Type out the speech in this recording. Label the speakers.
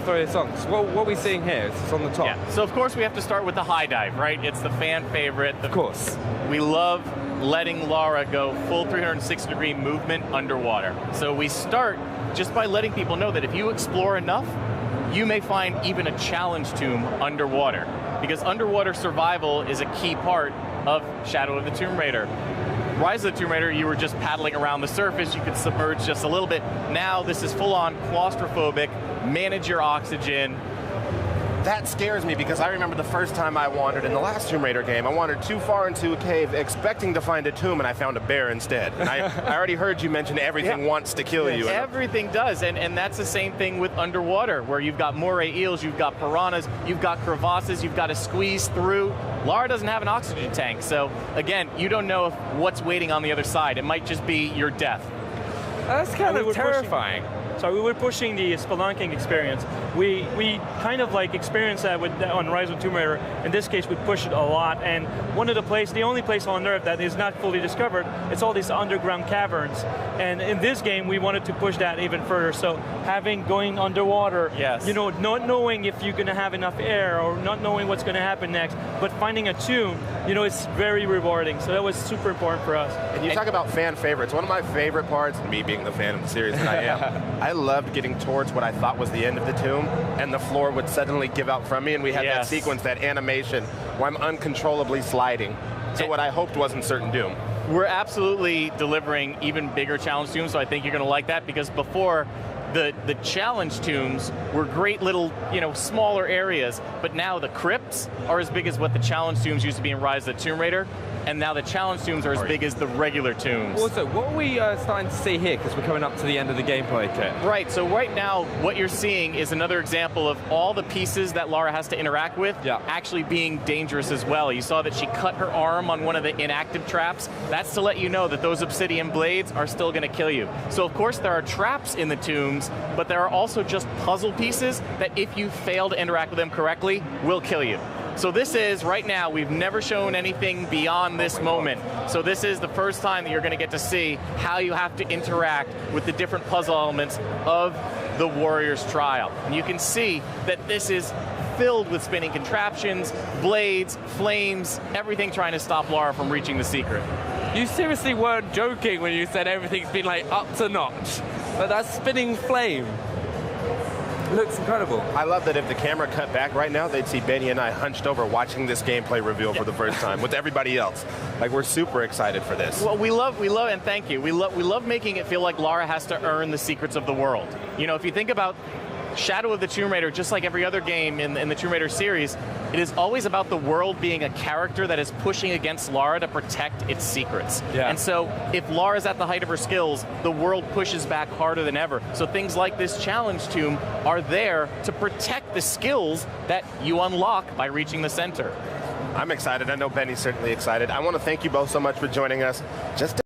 Speaker 1: throw this on. So what are we seeing here? It's on the top.
Speaker 2: Yeah. So of course we have to start with the high dive, right? It's the fan favorite.
Speaker 1: Of course.
Speaker 2: We love letting Lara go full 360-degree movement underwater. So we start just by letting people know that if you explore enough, you may find even a challenge tomb underwater. Because underwater survival is a key part of Shadow of the Tomb Raider. Rise of the Tomb Raider, you were just paddling around the surface, you could submerge just a little bit. Now this is full-on claustrophobic, manage your oxygen.
Speaker 3: That scares me because I remember the first time I wandered in the last Tomb Raider game. I wandered too far into a cave expecting to find a tomb, and I found a bear instead. And I already heard you mention everything wants to kill you.
Speaker 2: Everything does, and that's the same thing with underwater, where you've got moray eels, you've got piranhas, you've got crevasses, you've got to squeeze through. Lara doesn't have an oxygen tank, so again, you don't know what's waiting on the other side. It might just be your death.
Speaker 1: That's kind of terrifying.
Speaker 4: So we were pushing the spelunking experience. We kind of like experienced that on Rise of Tomb Raider. In this case, we pushed it a lot, and the only place on Earth that is not fully discovered, it's all these underground caverns. And in this game, we wanted to push that even further. So going underwater,
Speaker 2: yes.
Speaker 4: You know, not knowing if you're going to have enough air or not knowing what's going to happen next, but finding a tomb, you know, it's very rewarding. So that was super important for us.
Speaker 3: And you talk about fan favorites. One of my favorite parts, me being the fan of the series that I am, I loved getting towards what I thought was the end of the tomb, and the floor would suddenly give out from me, and we had that sequence, that animation, where I'm uncontrollably sliding. So what I hoped wasn't certain doom.
Speaker 2: We're absolutely delivering even bigger challenge tombs, so I think you're going to like that, because before, the challenge tombs were great little, smaller areas, but now the crypts are as big as what the challenge tombs used to be in Rise of the Tomb Raider, and now the challenge tombs are as big as the regular tombs.
Speaker 1: Also, what are we starting to see here, because we're coming up to the end of the gameplay kit?
Speaker 2: Right, so right now, what you're seeing is another example of all the pieces that Lara has to interact with actually being dangerous as well. You saw that she cut her arm on one of the inactive traps. That's to let you know that those obsidian blades are still going to kill you. So of course there are traps in the tombs, but there are also just puzzle pieces that if you fail to interact with them correctly, will kill you. So this is, right now, we've never shown anything beyond this moment. So this is the first time that you're going to get to see how you have to interact with the different puzzle elements of the Warrior's Trial. And you can see that this is filled with spinning contraptions, blades, flames, everything trying to stop Lara from reaching the secret.
Speaker 1: You seriously weren't joking when you said everything's been like up to notch. But that spinning flame looks incredible.
Speaker 3: I love that if the camera cut back right now, they'd see Benny and I hunched over watching this gameplay reveal for the first time with everybody else. Like, we're super excited for this.
Speaker 2: Well, we love, and thank you. We love making it feel like Lara has to earn the secrets of the world. You know, if you think about Shadow of the Tomb Raider, just like every other game in the Tomb Raider series, it is always about the world being a character that is pushing against Lara to protect its secrets.
Speaker 1: Yeah.
Speaker 2: And so if Lara's at the height of her skills, the world pushes back harder than ever. So things like this challenge tomb are there to protect the skills that you unlock by reaching the center.
Speaker 3: I'm excited. I know Benny's certainly excited. I want to thank you both so much for joining us. Just